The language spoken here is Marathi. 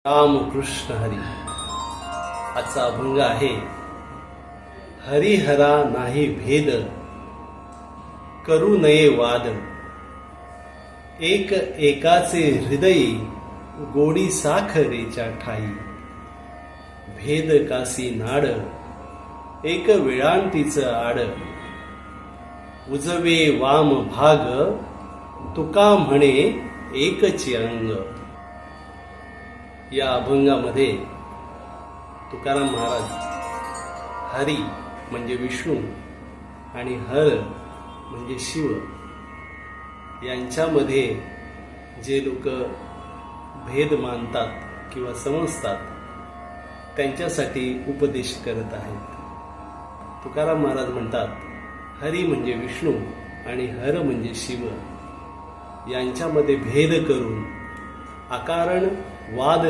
राम कृष्ण हरी. आजचा अभंग आहे, हरिहरा नाही भेद, करू नये वाद. एक एकाचे हृदयी, गोडी साखरेच्या ठाई. भेद कासी नाड, एक वेळांटीचं आड. उजवे वाम भाग, तुका म्हणे एकचे अंग. या अभंगामध्ये तुकाराम महाराज हरी म्हणजे विष्णू आणि हर म्हणजे शिव यांच्यामध्ये जे लोक भेद मानतात किंवा समजतात त्यांच्यासाठी उपदेश करत आहेत. तुकाराम महाराज म्हणतात, हरी म्हणजे विष्णू आणि हर म्हणजे शिव यांच्यामध्ये भेद करून अकारण वाद